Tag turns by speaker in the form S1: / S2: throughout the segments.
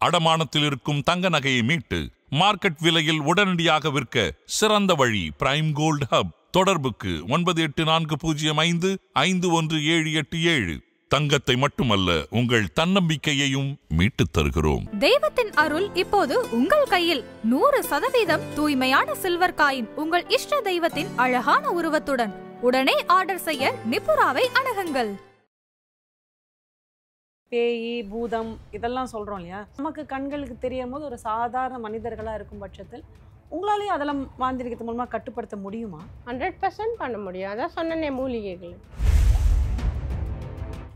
S1: அடமானத்தில் இருக்கும் தங்க நகையை மீட்டு மார்க்கெட் விலையில் உடனடியாக விற்க சிறந்த வழி பிரைம் கோல்ட் ஹப். தொடர்புக்கு 9845551787. தங்கத்தை மட்டுமல்ல, உங்கள் தன்னம்பிக்கையையும் மீட்டுத் தருகிறோம்.
S2: தெய்வத்தின் அருள் இப்போது உங்கள் கையில். 100% தூய்மையான சில்வர் காயின் உங்கள் இஷ்ட தெய்வத்தின் அழகான உருவத்துடன். உடனே ஆர்டர் செய்ய நிபுராவை அணுகுங்கள்.
S3: பேயி பூதம் இதெல்லாம் சொல்கிறோம் இல்லையா, நமக்கு கண்களுக்கு தெரியும் போது ஒரு சாதாரண மனிதர்களாக இருக்கும் பட்சத்தில் உங்களாலேயும் அதெல்லாம் மாந்திரிகத்து மூலமாக கட்டுப்படுத்த முடியுமா?
S4: 100% பண்ண முடியும். அதான் சொன்னேனே, மூலிகைகள்.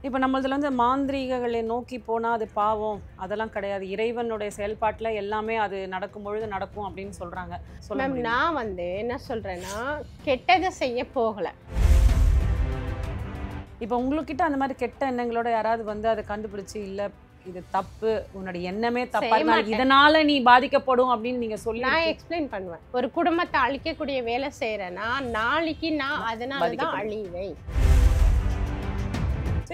S3: இப்போ நம்மளதுல வந்து மாந்திரிகங்களை நோக்கி போனால் அது பாவம், அதெல்லாம் கிடையாது, இறைவனுடைய செயல்பாட்டில் எல்லாமே அது நடக்கும் பொழுது நடக்கும் அப்படின்னு சொல்கிறாங்க.
S4: மேம், நான் வந்து என்ன சொல்கிறேன்னா, கெட்டதை செய்ய போகலை.
S3: இப்போ உங்ககிட்ட அந்த மாதிரி கெட்ட எண்ணங்களோட யாராவது வந்து அதை கண்டுபிடிச்சி இல்லை இது தப்பு, உன்னோட எண்ணமே தப்பா, இதனால நீ பாதிக்கப்படும் அப்படின்னு நீங்க சொல்லி
S4: நான் எக்ஸ்பிளைன் பண்ணுவேன். ஒரு குடும்பத்தை அழிக்கக்கூடிய வேலை செய்யறேன்னா நாளைக்கு நான் அதனாலதான் அழிவேன்.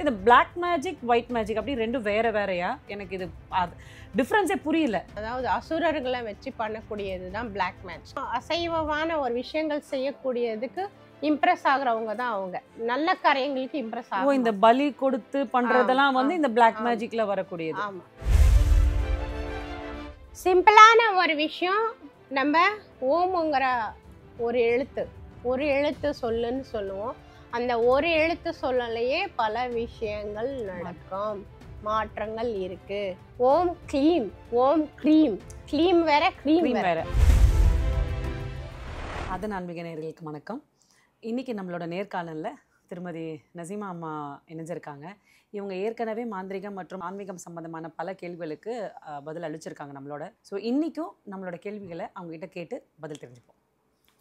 S3: இந்த பிளாக் மேஜிக் ஒயிட் மேஜிக் அப்படி ரெண்டும் வேற வேறையா? எனக்கு இது டிஃபரன்ஸே புரியல.
S4: அதாவது அசுரர்களை வச்சு பண்ணக்கூடியது தான் பிளாக் மேஜிக். அசைவமான ஒரு விஷயங்கள் செய்யக்கூடியதுக்கு இம்ப்ரெஸ் ஆகுறவங்க தான் அவங்க. நல்ல காரியங்களுக்கு இம்ப்ரெஸ் ஆகும்.
S3: இந்த பலி கொடுத்து பண்றதெல்லாம் வந்து இந்த பிளாக் மேஜிக்ல வரக்கூடியது.
S4: ஆமா, சிம்பிளான ஒரு விஷயம். நம்ம ஓம்ங்கிற ஒரு எழுத்து சொல்லுன்னு சொல்லுவோம். அந்த ஒரு எழுத்து சொல்லலையே பல விஷயங்கள் நடக்கும், மாற்றங்கள் இருக்கு. ஓம் க்ளீம், ஓம் க்ரீம். க்ளீம் வேற, க்ரீம் வேற.
S3: அது ஆன்மீக நேயர்களுக்கு வணக்கம். இன்னைக்கு நம்மளோட நேர்காணலில் திருமதி நசீமா அம்மா இணைஞ்சிருக்காங்க. இவங்க ஏற்கனவே மாந்திரிகம் மற்றும் ஆன்மீகம் சம்பந்தமான பல கேள்விகளுக்கு பதில் அளிச்சிருக்காங்க நம்மளோட. ஸோ இன்றைக்கும் நம்மளோட கேள்விகளை அவங்ககிட்ட கேட்டு பதில் தெரிஞ்சுப்போம்.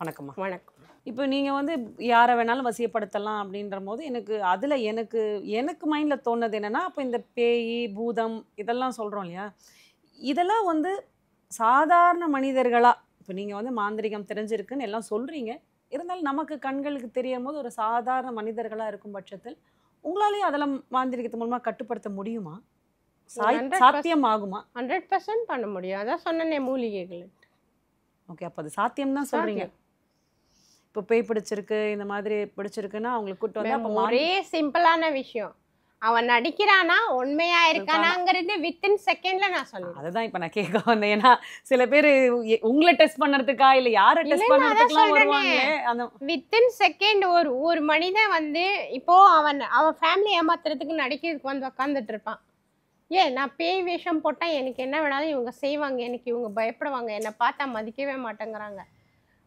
S3: வணக்கம்மா.
S4: வணக்கம்.
S3: இப்போ நீங்கள் வந்து யாரை வேணாலும் வசியப்படுத்தலாம் அப்படின்ற போது அதில் எனக்கு மைண்டில் தோணுது என்னென்னா, அப்போ இந்த பேய் பூதம் இதெல்லாம் சொல்கிறோம் இல்லையா, இதெல்லாம் வந்து சாதாரண மனிதர்களாக, இப்போ நீங்கள் வந்து மாந்திரிகம் தெரிஞ்சிருக்குன்னு எல்லாம் சொல்கிறீங்க, இருந்தாலும் நமக்கு கண்களுக்கு தெரியும் போது ஒரு சாதாரண மனிதர்களாக இருக்கும் பட்சத்தில் உங்களாலேயும் அதெல்லாம் மாந்திரிகத்து மூலமாக கட்டுப்படுத்த முடியுமா? சாத்தியம் ஆகுமா?
S4: 100% பண்ண முடியும். அதான் சொன்னேனே, மூலிகைகள்.
S3: ஓகே, அப்போ அது சாத்தியம் தான் சொல்கிறீங்க. இப்போ பேய் பிடிச்சிருக்கு, இந்த மாதிரி பிடிச்சிருக்குன்னா அவங்களுக்கு கூட்டு வந்து
S4: ஒரே சிம்பிளான விஷயம், அவன் நடிக்கிறானா உண்மையா இருக்கானாங்கிறது வித்தின் செகண்ட்ல நான் சொல்லுவேன்.
S3: அதுதான் இப்போ நான் கேட்க வந்தேன். ஏன்னா சில பேர் உங்களை டெஸ்ட் பண்ணுறதுக்கா இல்லை யாரை டெஸ்ட் பண்ணுறதுக்குலாம் வருவாங்க. அந்த
S4: வித்தின் செகண்ட் ஒரு மனிதன் வந்து இப்போ அவன் ஃபேமிலி ஏமாத்துறதுக்கு நடிக்கிறதுக்கு வந்து உட்காந்துட்டு இருப்பான். நான் பேய் வேஷம் போட்டால் எனக்கு என்ன வேணாலும் இவங்க செய்வாங்க, எனக்கு இவங்க பயப்படுவாங்க, என்னை பார்த்தா மதிக்கவே மாட்டேங்கிறாங்க,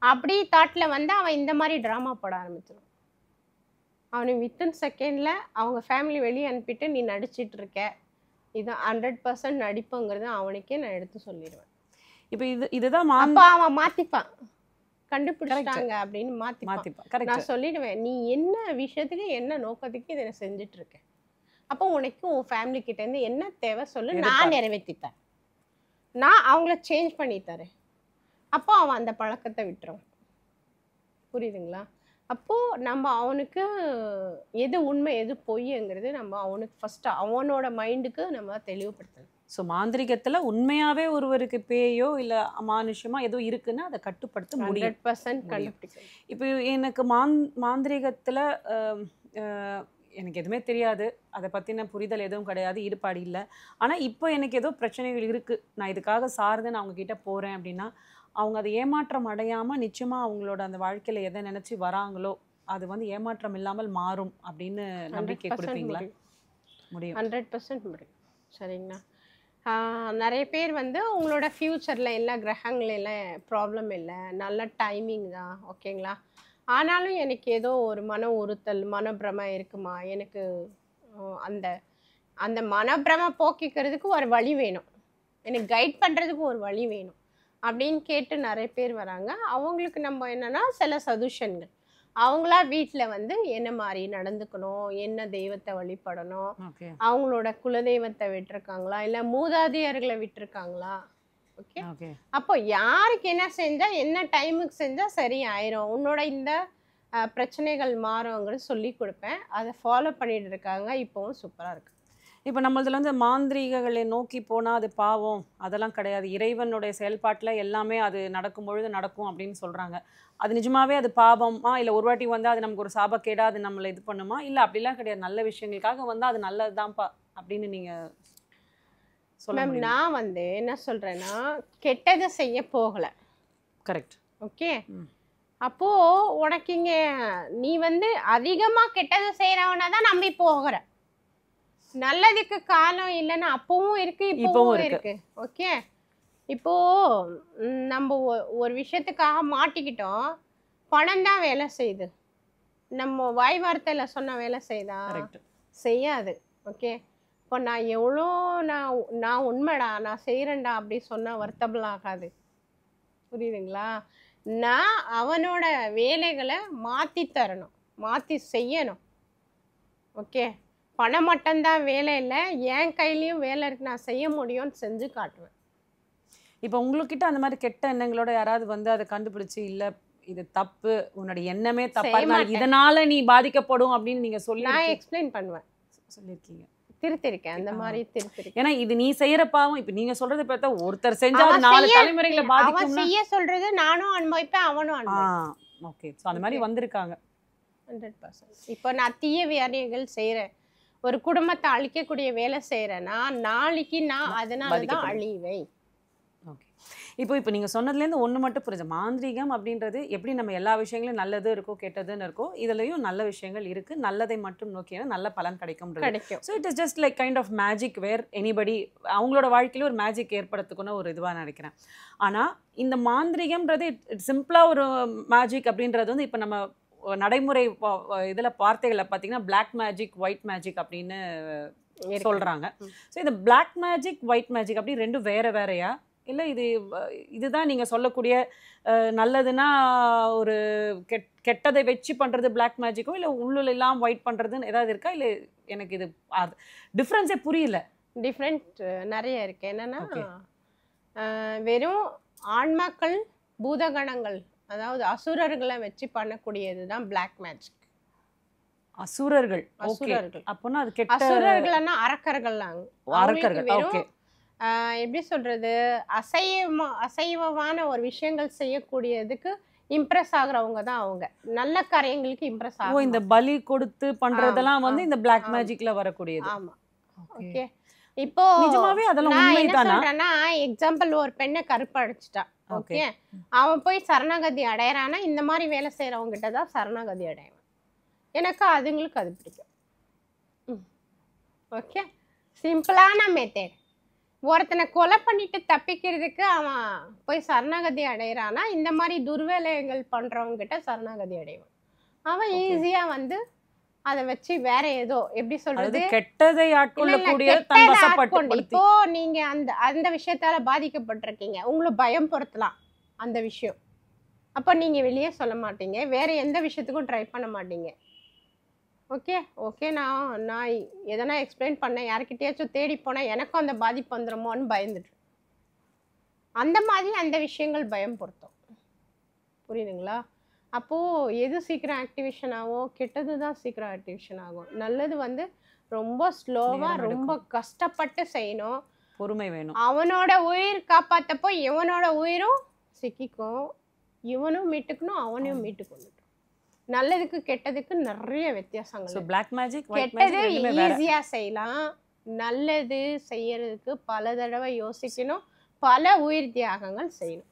S4: அப்படி தாட்டில் வந்து அவன் இந்த மாதிரி ட்ராமா போட ஆரம்பிச்சிடும். அவனுக்கு வித்தின் செகண்டில் அவங்க ஃபேமிலி வெளியே அனுப்பிட்டு நீ நடிச்சிட்டு இருக்க, இது 100% நடிப்புங்கிறது அவனுக்கே நான் எடுத்து சொல்லிடுவேன்.
S3: இப்போ இதுதான்
S4: அப்போ அவன் மாற்றிப்பான், கண்டுபிடிச்சிட்டாங்க அப்படின்னு மாற்றிப்பான். நான் சொல்லிடுவேன், நீ என்ன விஷயத்துக்கு என்ன நோக்கத்துக்கு இதை செஞ்சுட்டு இருக்க, அப்போ உனக்கு உன் ஃபேமிலி கிட்டேருந்து என்ன தேவை சொல்லு, நான் நிறைவேற்றித்தேன், நான் அவங்கள சேஞ்ச் பண்ணி தரேன். அப்போ அவன் அந்த பழக்கத்தை விட்டுருவான். புரியுதுங்களா? அப்போது நம்ம அவனுக்கு எது உண்மை எது பொய்ங்கிறது நம்ம அவனுக்கு ஃபஸ்ட்டு அவனோட மைண்டுக்கு நம்ம தெளிவுபடுத்தணும்.
S3: ஸோ மாந்திரிகத்தில் உண்மையாகவே ஒருவருக்கு பேயோ இல்லை அமானுஷ்யமா ஏதோ இருக்குன்னா அதை கட்டுப்படுத்த முடியும்.
S4: 100% கண்டுபிடிக்கணும்.
S3: இப்போ எனக்கு மாந்திரிகத்தில் எனக்கு எதுவுமே தெரியாது, அதை பற்றின புரிதல் எதுவும் கிடையாது, ஈடுபாடு இல்லை. ஆனால் இப்போ எனக்கு ஏதோ பிரச்சனைகள் இருக்குது, நான் இதுக்காக சார்ந்து நான் அவங்கக்கிட்ட போகிறேன் அப்படின்னா அவங்க அதை ஏமாற்றம் அடையாமல் நிச்சயமாக அவங்களோட அந்த வாழ்க்கையில் எதை நினச்சி வராங்களோ அது வந்து ஏமாற்றம் இல்லாமல் மாறும் அப்படின்னு நம்பிக்கை கொடுப்பீங்களா? முடியும்.
S4: 100% முடியும். சரிங்களா? நிறைய பேர் வந்து உங்களோட ஃப்யூச்சரில் எல்லா கிரகங்களெல்லாம் ப்ராப்ளம் இல்லை, நல்ல டைமிங் தான், ஓகேங்களா, ஆனாலும் எனக்கு ஏதோ ஒரு மன உறுத்தல் மனப்பிரமை இருக்குமா, எனக்கு அந்த அந்த மனப்பிரமை போக்கிக்கிறதுக்கு ஒரு வழி வேணும், எனக்கு கைட் பண்ணுறதுக்கு ஒரு வழி வேணும் அப்படின்னு கேட்டு நிறைய பேர் வராங்க. அவங்களுக்கு நம்ம என்னென்னா சில சஜஷன்கள், அவங்களா வீட்டில் வந்து என்ன மாதிரி நடந்துக்கணும், என்ன தெய்வத்தை வழிபடணும், அவங்களோட குலதெய்வத்தை விட்டுருக்காங்களா இல்லை மூதாதையர்களை விட்டுருக்காங்களா, ஓகே, அப்போ யாருக்கு என்ன செஞ்சால் என்ன டைமுக்கு செஞ்சால் சரி ஆயிரும், உன்னோட இந்த பிரச்சனைகள் மாறுங்கிறது சொல்லி கொடுப்பேன். அதை ஃபாலோ பண்ணிட்டு இருக்காங்க, இப்போவும் சூப்பராக இருக்கு.
S3: இப்போ நம்மளதுல வந்து மாந்திரீகங்களை நோக்கி போனால் அது பாவம் அதெல்லாம் கிடையாது, இறைவனுடைய செயல்பாட்டில் எல்லாமே அது நடக்கும் பொழுது நடக்கும் அப்படின்னு சொல்கிறாங்க. அது நிஜமாவே அது பாவமா, இல்லை ஒரு வாட்டி வந்து அது நமக்கு ஒரு சாபக்கேடா அது நம்மளை இது பண்ணுமா, இல்லை அப்படிலாம் கிடையாது, நல்ல விஷயங்களுக்காக வந்து அது நல்லதுதான்ப்பா அப்படின்னு நீங்கள் சொல்ல
S4: மேம்
S3: முடியுமா?
S4: நான் வந்து என்ன சொல்றேன்னா, கெட்டதை செய்ய போகல.
S3: கரெக்ட்.
S4: ஓகே,
S3: ம்.
S4: அப்போ உனக்கு இங்க நீ வந்து அதிகமா கெட்டதை செய்யறவனா தான் நம்பி போகிற. நல்லதுக்கு காலம் இல்லைன்னா அப்பவும் இருக்கு, இப்பவும் இருக்கு. ஓகே, இப்போ நம்ம ஒரு விஷயத்துக்காக மாட்டிக்கிட்டோம், பணம் தான் வேலை செய்யுது, நம்ம வாய் வார்த்தையில சொன்ன வேலை செய்தா
S3: கரெக்ட்.
S4: செய்யாது. ஓகே, இப்போ நான் எவ்வளோ நான் உண்மைடா நான் செய்கிறேன்டா அப்படி சொன்னால் வர்த்தபிள் ஆகாது. புரியுதுங்களா? நான் அவனோட வேலைகளை மாற்றி தரணும், மாற்றி செய்யணும். ஓகே, பணம் மட்டும்தான் வேலை இல்லை, என் கையிலையும் வேலை இருக்கு, நான் செய்ய முடியும்னு செஞ்சு காட்டுவேன்.
S3: இப்போ உங்ககிட்ட அந்த மாதிரி கெட்ட எண்ணங்களோட யாராவது வந்து அதை கண்டுபிடிச்சு, இல்லை இது தப்பு, உன்னோட எண்ணமே தப்பா இருந்தாலும் இதனால நீ பாதிக்கப்படும் அப்படின்னு நீங்க
S4: நான் எக்ஸ்பிளைன் பண்ணுவேன்,
S3: சொல்லியிருக்கீங்க,
S4: திருத்திருக்கேன், அந்த மாதிரி திருத்திருக்கேன்.
S3: ஏன்னா இது நீ செய்யற பாவம், இப்ப நீங்க சொல்றது பார்த்தா ஒருத்தர் செஞ்சா அது 4 தலைமுறைகளை
S4: அவன்
S3: பாதிக்கும்.
S4: செய்ய சொல்றது நானும் அனுபவிப்பேன், அவனும் அனுபவிப்பேன்.
S3: ஓகே, சோ அந்த மாதிரி வந்திருக்காங்க.
S4: 100%. இப்போ நான் தீய வியாதிகள் செய்யறேன், ஒரு குடும்பத்தை அழிக்கக்கூடிய வேலை செய்யறேன்னா நாளைக்கு நான் அதனாலதான் அழிவேன்.
S3: ஓகே, இப்போ நீங்க சொன்னதுலேருந்து ஒன்று மட்டும் புரிஞ்சு, மாந்திரீகம் அப்படின்றது எப்படி நம்ம எல்லா விஷயங்களும் நல்லது இருக்கோ கெட்டதுன்னு இருக்கோ, இதுலயும் நல்ல விஷயங்கள் இருக்கு, நல்லதை மட்டும் நோக்கினா நல்ல பலன் கிடைக்கும். So it is just like kind of magic where anybody அவங்களோட வாழ்க்கையில ஒரு மேஜிக் ஏற்படுத்துக்குன்னு ஒரு இதுவாக நினைக்கிறேன். ஆனால் இந்த மாந்திரிகம்ன்றது இட் சிம்பிளாக ஒரு மேஜிக் அப்படின்றது வந்து இப்போ நம்ம நடைமுறை இதில் வார்த்தைகளில் பார்த்தீங்கன்னா பிளாக் மேஜிக் ஒயிட் மேஜிக் அப்படின்னு சொல்கிறாங்க. ஸோ இந்த பிளாக் மேஜிக் ஒயிட் மேஜிக் அப்படி ரெண்டும் வேற வேறையா, இல்லை இதுதான் நீங்கள் சொல்லக்கூடிய நல்லதுன்னா ஒரு கெட்டதை வச்சு பண்ணுறது பிளாக் மேஜிக்கும், இல்லை உள்ளுல எல்லாம் ஒயிட் பண்ணுறதுன்னு ஏதாவது இருக்கா, இல்லை எனக்கு இது டிஃப்ரென்ஸே புரியல.
S4: டிஃப்ரெண்ட் நிறைய இருக்கு. என்னன்னா வெறும் ஆன்மாக்கள் பூதகணங்கள் அதாவது அசுரர்களை வச்சு பண்ணக்கூடியது தான் பிளாக் மேஜிக்.
S3: அசுரர்கள்,
S4: அசுரர்கள்
S3: அப்போனா அது கெட்ட
S4: அசுரர்கள்னா அரக்கர்கள்.
S3: அரக்கர்கள். ஓகே,
S4: எப்படி சொல்றது, அசைவமான ஒரு விஷயங்கள் செய்யக்கூடியதுக்கு இம்ப்ரெஸ் ஆகுறவங்க தான் அவங்க. நல்ல காரியங்களுக்கு இம்ப்ரெஸ் ஆகும்.
S3: இந்த பலி கொடுத்து பண்றதெல்லாம் வந்து இந்த பிளாக் மேஜிக்ல வரக்கூடியது.
S4: ஆமா. ஓகே, இப்போ
S3: நிஜமாவே அதெல்லாம் உண்மைதானா?
S4: எக்ஸாம்பிள் ஒரு பெண்ணை கருப்பு அடிச்சிட்டா. ஓகே, அவன் போய் சரணாகதி அடையறானா, இந்த மாதிரி வேலை செய்யறவங்க கிட்ட தான் சரணாகதி அடையவன். எனக்கு அதுங்களுக்கு அது பிடிக்கும். ஓகே, சிம்பிளான மெத்தட். ஒருத்தனை கொலை பண்ணிட்டு தப்பிக்கிறதுக்கு அவன் போய் சரணாகதி அடையிறானா, இந்த மாதிரி துர்வேலைகள் பண்றவங்க கிட்ட சரணாகதி அடைவான். அவன் ஈஸியா வந்து அதை வச்சு வேற ஏதோ எப்படி சொல்றது
S3: கெட்டதை ஆட்கொள்ளக்கூடிய தன் வசப்பட்டு.
S4: இப்போ நீங்க அந்த விஷயத்தால பாதிக்கப்பட்டிருக்கீங்க, உங்களுக்கு பயம் பொறுத்தலாம் அந்த விஷயம். அப்போ நீங்க வெளியே சொல்ல மாட்டீங்க, வேற எந்த விஷயத்துக்கும் ட்ரை பண்ண மாட்டீங்க. ஓகே ஓகே, நான் எதனா எக்ஸ்பிளைன் பண்ணேன், யாருக்கிட்டையாச்சும் தேடி போனால் எனக்கும் அந்த பாதிப்பு வந்துடுமோன்னு பயந்துட்டு, அந்த மாதிரி அந்த விஷயங்கள் பயம் பொறுத்தோம். புரியுதுங்களா? அப்போது எது சீக்கிரம் ஆக்டிவேஷன் ஆகும், கெட்டது தான் சீக்கிரம் ஆக்டிவேஷன் ஆகும். நல்லது வந்து ரொம்ப ஸ்லோவாக ரொம்ப கஷ்டப்பட்டு செய்யணும்,
S3: பொறுமை வேணும்.
S4: அவனோட உயிர் காப்பாற்றப்போ இவனோட உயிரும் சிக்கிக்கும், இவனும் மீட்டுக்கணும் அவனையும் மீட்டுக்கொண்டு. நல்லதுக்கு கெட்டதுக்கு நிறைய வித்தியாசங்கள்.
S3: பிளாக் மேஜிக்
S4: கெட்டது ஈஸியா செய்யலாம், நல்லது செய்யறதுக்கு பல தடவை யோசிக்கணும், பல உயிர் தியாகங்கள் செய்யணும்.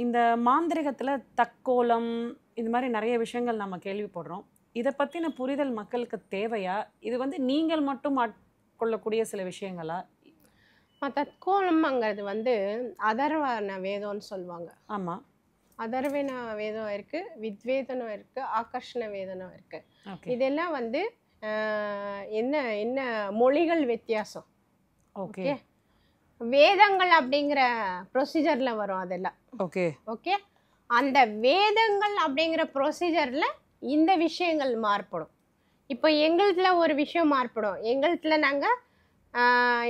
S3: இந்த மாந்திரிகத்துல தக்கோலம் இது மாதிரி நிறைய விஷயங்கள் நம்ம கேள்விப்படுறோம். இதை பத்தின புரிதல் மக்களுக்கு தேவையா? இது வந்து நீங்கள் மட்டும் ஆட்கொள்ளக்கூடிய சில விஷயங்களா?
S4: தக்கோலம்ங்கிறது வந்து அதர்வன வேதம்னு சொல்லுவாங்க.
S3: ஆமா,
S4: அதர்வன வேதம் இருக்கு, வித்வேதனம் இருக்கு, ஆகர்ஷண வேதனம் இருக்கு. இதெல்லாம் வந்து என்ன என்ன மொழிகள் வித்தியாசம். ஓகே, வேதங்கள் அப்படிங்கிற ப்ரொசீஜர்ல வரும் அதெல்லாம். ஓகே ஓகே, அந்த வேதங்கள் அப்படிங்கிற ப்ரொசீஜர்ல இந்த விஷயங்கள் மாறுபடும். இப்போ எங்களுதுல ஒரு விஷயம் மாறுபடும். எங்களுதுல நாங்கள்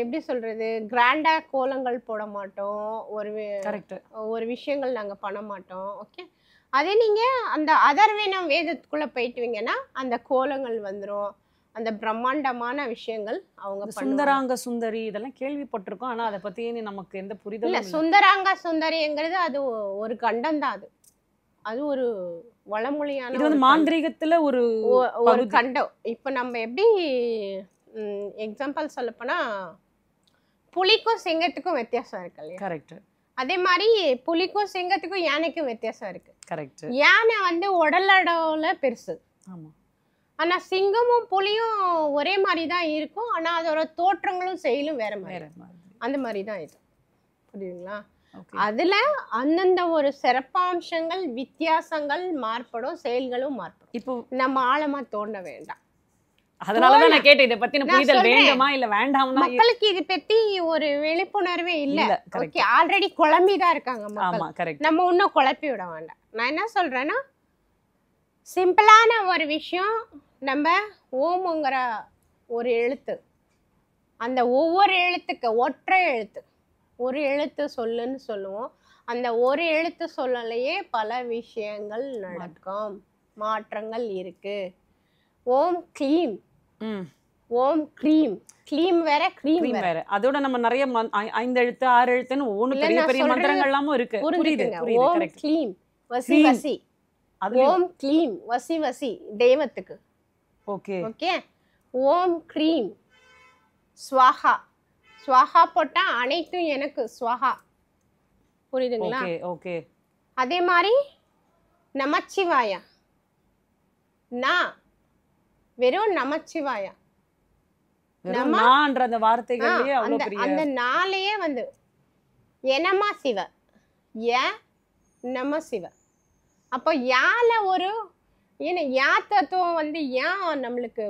S4: எப்படி சொல்றது, கிராண்டா கோலங்கள் போட மாட்டோம், ஒரு விஷயங்கள் நாங்கள் பண்ண மாட்டோம். ஓகே, அதே நீங்கள் அந்த அதர்வேனம் வேதத்துக்குள்ளே போயிட்டுவீங்கன்னா அந்த கோலங்கள் வந்துடும், அந்த பிரம்மாண்டமான விஷயங்கள் அவங்க பண்ணுவாங்க.
S3: சுந்தராங்க சுந்தரி இதெல்லாம் கேள்விப்பட்டிருக்கோம். ஆனா அதை பத்தி நமக்கு எந்த
S4: இல்ல
S3: புரிதலும் இல்ல.
S4: சுந்தராங்க சுந்தரிங்கிறது அது ஒரு கண்டம் தான். அது ஒரு வளமொழியான
S3: இது வந்து மாந்திரீகத்துல ஒரு
S4: ஒரு கண்டம். இப்ப நம்ம எப்படி எக்ஸாம்பிள் சொல்லப்போனா புலிக்கும் சிங்கத்துக்கும் வித்தியாசம் இருக்கு இல்லையா?
S3: கரெக்ட்.
S4: அதே மாதிரி புலிக்கும் சிங்கத்துக்கும் யானைக்கும் வித்தியாசம் இருக்கு.
S3: கரெக்ட்.
S4: யானை வந்து உடலடவுல பெருசு.
S3: ஆமா.
S4: ஆனா சிங்கமும் புலியும் ஒரே மாதிரி தான் இருக்கும். ஆனா அதோட தோற்றங்களும் செயலும் வேற மாதிரி. அந்த மாதிரி தான் இது. புரியுதுங்களா? அதுல அந்தந்த ஒரு சிறப்பம்சங்கள் வித்தியாசங்கள் மாறுபடும், செயல்களும் மாறுபடும். இப்போ நம்ம ஆழமா தோண்ட வேண்டாம்.
S3: அதனாலதான் நான் கேட்டேன், இதை பத்தின புரிதல் வேண்டுமா இல்ல வேண்டாமா.
S4: மக்களுக்கு இது பத்தி ஒரு விழிப்புணர்வே இல்ல. ஓகே, ஆல்ரெடி குழம்பிதான் இருக்காங்க மக்கள். நம்ம இன்னும் குழப்பி விட வேண்டாம். நான் என்ன சொல்றேன்னா, சிம்பிளான ஒரு விஷயம், நம்ம ஓம்ங்கிற ஒரு எழுத்து, அந்த ஒவ்வொரு எழுத்துக்கு ஒற்றை எழுத்து, ஒரு எழுத்து சொல்லுன்னு சொல்லுவோம். அந்த ஒரு எழுத்து சொல்லலையே பல விஷயங்கள் நடக்கும், மாற்றங்கள் இருக்கு. ஓம் க்ளீம், ஓம் க்ரீம், க்ளீம் வேற க்ரீம் வேற.
S3: அதோட நம்ம நிறைய 5 எழுத்து 6 எழுத்துன்னு ஒவ்வொரு பெரிய பெரிய மந்திரங்கள்லாமும் இருக்கு.
S4: புரியுதுங்க? ஓம் க்ளீம் வசி வசி, ஓம் க்ளீம் வசி வசி தெய்வத்துக்கு. Okay okay. ஓம் க்ரீம் ஸ்வாஹா, ஸ்வாஹா போட்டா அனைத்தும் எனக்கு ஸ்வாஹா. புரியுதுங்களா?
S3: ஓகே.
S4: அதே மாதிரி நமச்சிவாயா, நான் வெறும் நமச்சிவாயா,
S3: நான்ற அந்த வார்த்தைகள்லயே அவ்வளவு பெரிய
S4: அந்த நாளையே வந்து எனமா சிவ, ய நம சிவ. அப்போ யால ஒரு யா தத்துவம் வந்து ஏன் நம்மளுக்கு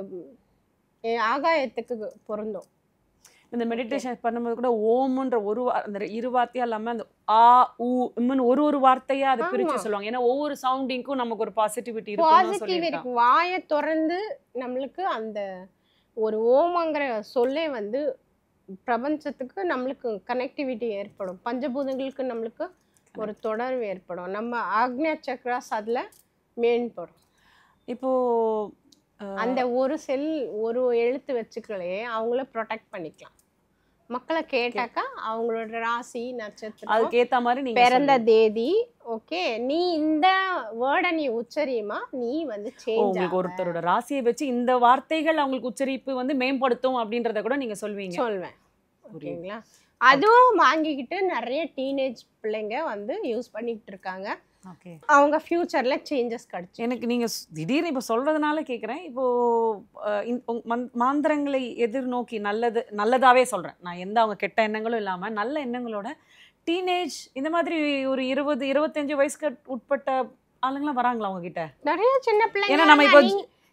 S4: ஆகாயத்துக்கு பொருந்தும்.
S3: இந்த மெடிடேஷன் பண்ணும்போது கூட ஓம்ன்ற ஒரு அந்த 2 வார்த்தையா இல்லாம அந்த ஆ உ இம்னு ஒரு வார்த்தையா அதை பிரிச்சு சொல்லுவாங்க. ஏன்னா ஒவ்வொரு சவுண்டிங்க்கும் நமக்கு ஒரு பாசிட்டிவிட்டி
S4: இருக்கு. வாயை திறந்து நம்மளுக்கு அந்த ஒரு ஓமங்கிற சொல்லே வந்து பிரபஞ்சத்துக்கு நம்மளுக்கு கனெக்டிவிட்டி ஏற்படும். பஞ்சபூதங்களுக்கு நம்மளுக்கு ஒரு தொடர்பு ஏற்படும். நம்ம ஆக்ஞா சக்ராஸ் அதுல மேம்படும்.
S3: இப்போ
S4: அந்த ஒரு செல் ஒரு எழுத்து வச்சுக்களே அவங்கள ப்ரொடெக்ட் பண்ணிக்கலாம். மக்களை கேட்டாக்கா அவங்களோட ராசி நட்சத்திரம்
S3: அதுக்கு ஏத்த மாதிரி நீங்க
S4: பிறந்த தேதி, ஓகே, நீ இந்த வேர்டை நீ உச்சரியுமா, நீ வந்து சேஞ்ச்.
S3: உங்களுக்கு ஒருத்தரோட ராசியை வச்சு இந்த வார்த்தைகள் அவங்களுக்கு உச்சரிப்பு வந்து மேம்படுத்தும் அப்படின்றத கூட நீங்க சொல்வீங்க.
S4: சொல்வேன். ஓகேங்களா? அதுவும் வாங்கிக்கிட்டு நிறைய டீனேஜ் பிள்ளைங்க வந்து யூஸ் பண்ணிக்கிட்டு இருக்காங்க. அவங்க ஃபியூச்சர்ல சேஞ்சஸ் கிடைச்சு.
S3: எனக்கு நீங்க திடீர்னு இப்போ சொல்றதுனால கேட்குறேன். இப்போ மாந்திரங்களை எதிர்நோக்கி நல்லதாவே சொல்றேன் நான், எந்த அவங்க கெட்ட எண்ணங்களும் இல்லாம நல்ல எண்ணங்களோட டீனேஜ் இந்த மாதிரி ஒரு 20-25 வயசுக்கு உட்பட்ட ஆளுங்களாம் வராங்களா அவங்க கிட்ட?
S4: நிறைய சின்ன பிள்ளைங்க.
S3: ஏன்னா நம்ம இப்போ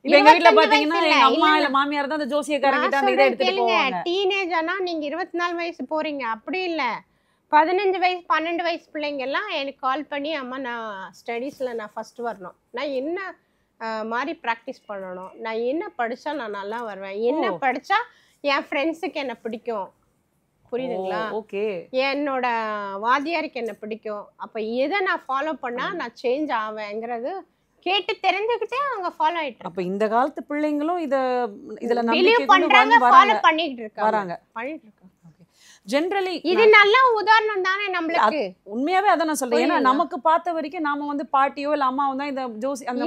S3: எங்க வீட்டுல பாத்தீங்கன்னா எங்க அம்மா இல்ல மாமியார் தான் அந்த ஜோசியக்காரங்க அந்த இதை எடுத்துட்டு போவாங்க.
S4: டீனேஜ் ஆனா நீங்க 24 வயசு போறீங்க, அப்படி இல்ல 15 வயசு 12 வயசு பிள்ளைங்க எல்லாம் எனக்கு கால் பண்ணி, அம்மா நான் ஸ்டடீஸ்ல நான் ஃபர்ஸ்ட் வரணும், நான் என்ன மாதிரி ப்ராக்டிஸ் பண்ணணும், நான் என்ன படிச்சா நான் நல்லா வருவேன், என்ன படிச்சா என் ஃப்ரெண்ட்ஸுக்கு என்ன பிடிக்கும், புரியுதுங்களா?
S3: ஓகே.
S4: என்னோட வாத்தியாருக்கு என்ன பிடிக்கும், அப்ப எதை நான் ஃபாலோ பண்ணா நான் சேஞ்ச் ஆவேங்கிறது கேட்டு தெரிஞ்சுக்கிட்டே அவங்க ஃபாலோ ஆயிட்டு.
S3: அப்ப இந்த காலத்து பிள்ளைங்களும் இதுல
S4: பிலீவ் பண்றாங்க, ஃபாலோ பண்ணிட்டு இருக்காங்க.
S3: ஜெனரலி
S4: இது நல்ல உதாரணம் தானே நம்மளுக்கு.
S3: உண்மையாவே அதான் நான் சொல்றேன். ஏன்னா நமக்கு பார்த்த வரைக்கும் நாம வந்து பாட்டியோ இல்ல அம்மாவோ தான் இந்த ஜோசி அந்த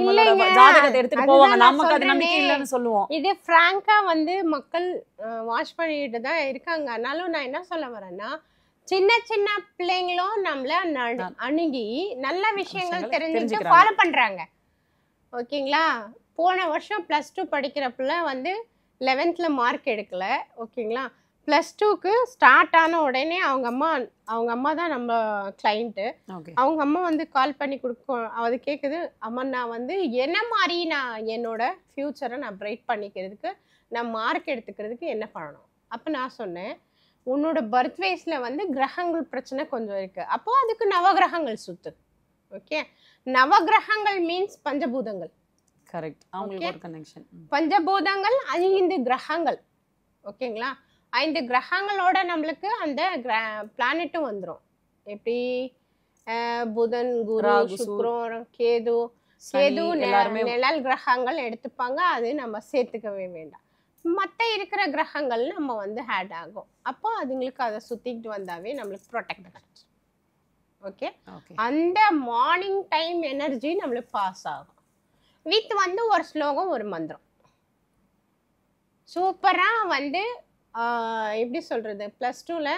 S3: ஜாதகத்தை எடுத்துட்டு போவாங்க, நமக்கு அது நம்பிக்கை இல்லைன்னு சொல்லுவோம்.
S4: இது பிராங்கா வந்து மக்கள் வாட்ச் பண்ணிட்டு தான் இருக்காங்க. ஆனாலும் நான் என்ன சொல்ல வரேன்னா, சின்ன சின்ன பிள்ளைங்களும் நம்மள அணுகி நல்ல விஷயங்கள் தெரிஞ்சுட்டு ஃபாலோ பண்றாங்க. ஓகேங்களா? போன வருஷம் +2 படிக்கிற பிள்ளை வந்து 11th மார்க் எடுக்கல. ஓகேங்களா? +2க்கு ஸ்டார்ட் ஆன உடனே அவங்க அம்மா தான் நம்ம கிளைண்ட்டு. அவங்க அம்மா வந்து கால் பண்ணி அது கேட்குது, அம்மா நான் வந்து என்ன மாதிரி நான் என்னோட ஃப்யூச்சரை நான் பிரைட் பண்ணிக்கிறதுக்கு நான் மார்க் எடுத்துக்கிறதுக்கு என்ன பண்ணணும். அப்போ நான் சொன்னேன், உன்னோட பர்த் வைஸில் வந்து கிரகங்கள் பிரச்சனை கொஞ்சம் இருக்குது, அப்போது அதுக்கு நவகிரகங்கள் சுற்று. ஓகே, நவகிரகங்கள் மீன்ஸ் பஞ்சபூதங்கள்.
S3: கரெக்ட். அவங்களுக்கு ஒரு கனெக்ஷன்.
S4: பஞ்சபூதங்கள் 5 கிரகங்கள். ஓகேங்களா? 5 கிரகங்களோட நம்மளுக்கு அந்த பிளானட்டும் வந்துடும். எப்படி புதன், குரு, சுக்கிரன், கேது நிழல் கிரகங்கள் எடுத்துப்பாங்க. அது நம்ம சேர்த்துக்கவே வேண்டாம். மற்ற இருக்கிற கிரகங்கள் நம்ம வந்து ஹேட் ஆகும். அப்போ அதுங்களுக்கு அதை சுற்றிக்கிட்டு வந்தாவே நம்மளுக்கு ப்ரொடெக்ட் பண்ணும். ஓகே, அந்த மார்னிங் டைம் எனர்ஜி நம்மளுக்கு பாஸ் ஆகும் வித் வந்து ஒரு ஸ்லோகம் ஒரு மந்திரம். சூப்பராக வந்து எப்படி சொல்கிறது, +2ல்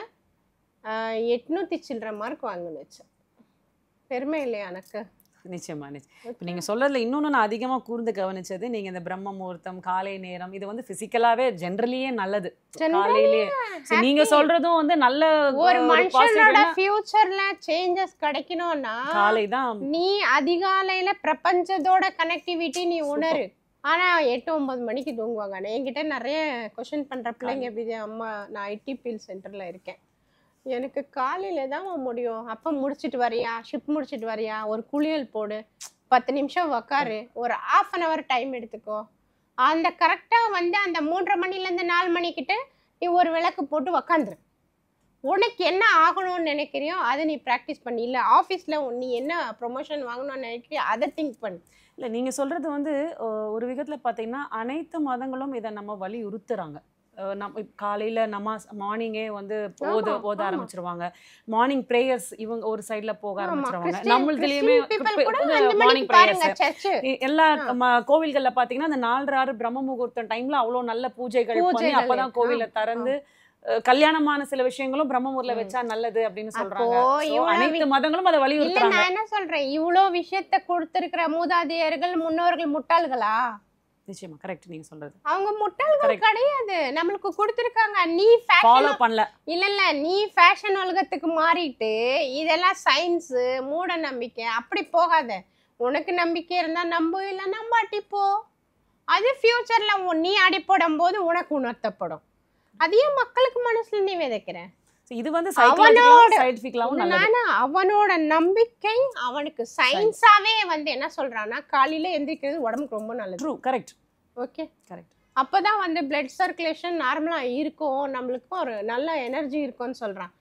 S4: 800 சில்லற மார்க் வாங்கினுச்சு. பெருமை இல்லையா எனக்கு?
S3: நிச்சயமா நிச்சயம். இப்போ நீங்கள் சொல்கிறதுல இன்னொன்று நான் அதிகமாக கூர்ந்து கவனிச்சது, நீங்கள் இந்த பிரம்ம முகூர்த்தம் காலை நேரம் இது வந்து ஃபிசிக்கலாகவே ஜென்ரலியே நல்லது. காலையிலேயே நீங்கள் சொல்கிறதும் வந்து நல்ல
S4: ஒரு மனுஷனோட ஃபியூச்சர்ல சேஞ்சஸ் கிடைக்கணும்னா
S3: காலை தான்.
S4: நீ அதிகாலையில பிரபஞ்சத்தோட கனெக்டிவிட்டி நீ உணரு. ஆனா 8-9 மணிக்கு தூங்குவாங்க. என்கிட்ட நிறைய கொஸ்டின் பண்ற பிள்ளைங்க எப்படி, அம்மா நான் ஐடி பீல் சென்டர்ல இருக்கேன், எனக்கு காலையில தான் முடியும். அப்போ முடிச்சுட்டு வரியா, ஷிஃப்ட் முடிச்சுட்டு வரியா, ஒரு குளியல் போடு, 10 நிமிஷம் உக்காரு, ஒரு 1/2 hour டைம் எடுத்துக்கோ. அந்த கரெக்டாக வந்து அந்த 3:30 மணிலேருந்து 4 மணிக்கிட்ட நீ ஒரு விளக்கு போட்டு உக்காந்துரு. உனக்கு என்ன ஆகணும்னு நினைக்கிறியோ அதை நீ ப்ராக்டிஸ் பண்ணி, இல்லை ஆஃபீஸில் நீ என்ன ப்ரொமோஷன் வாங்கணும்னு நினைக்கிறியோ அதை திங்க் பண்ணு.
S3: இல்லை நீங்கள் சொல்கிறது வந்து ஒரு விதத்தில் பார்த்தீங்கன்னா அனைத்து மதங்களும் இதை நம்ம வலியுறுத்துறாங்க. நம்ம காலையில் மார்னிங்கே வந்து ஓத ஆரம்பிச்சிருவாங்க. மார்னிங் ப்ரேயர்ஸ் இவங்க ஒரு சைடில் போக ஆரம்பிச்சிருவாங்க. நம்மளுதுலேயுமே மார்னிங் ப்ரேயர்ஸ் எல்லா கோவில்களில் பார்த்தீங்கன்னா அந்த 4:30 பிரம்ம முகூர்த்தம் டைமில் அவ்வளோ நல்ல பூஜைகள் பண்ணி அப்போ தான் கோவிலை திறந்து கல்யாணமான சில விஷயங்களும் பிரம்மமுகூர்ல வச்சா நல்லது அப்படின்னு சொல்றாங்க. அனைத்து மதங்களும் அதை வலியுறுத்துறாங்க.
S4: நான் என்ன சொல்றேன், இவ்ளோ விஷயத்தை கொடுத்திருக்கிற மூதாதையர்கள் முன்னோர்கள் முட்டாள்களா?
S3: நிச்சயமா கரெக்ட் நீங்க சொல்றது.
S4: அவங்க முட்டாள்கள் கிடையாது, நம்மளுக்கு கொடுத்திருக்காங்க. நீ
S3: ஃபாலோ பண்ணல,
S4: இல்ல நீ ஃபேஷன் உலகத்துக்கு மாறிட்டு இதெல்லாம் சயின்ஸ் மூட நம்பிக்கை அப்படி போகாத. உனக்கு நம்பிக்கை இருந்தா நம்பு, இல்ல நம்பாட்டி போ. அது ஃபியூச்சர்ல நீ அடி போடும் போது உனக்கு உணர்த்தப்படும். அதையே மக்களுக்கு மனசுல நீ விதைக்கிற.
S3: இது வந்து
S4: அவனோட நம்பிக்கை அவனுக்கு சயின்ஸாவே வந்து என்ன சொல்றான்னா காலையில எந்திரிக்கிறது உடம்புக்கு ரொம்ப நல்லது.
S3: True, correct.
S4: Okay, correct. அப்பதான் வந்து பிளட் சர்க்குலேஷன் நார்மலா இருக்கும், நம்மளுக்கும் ஒரு நல்ல எனர்ஜி இருக்கும்னு சொல்றான்.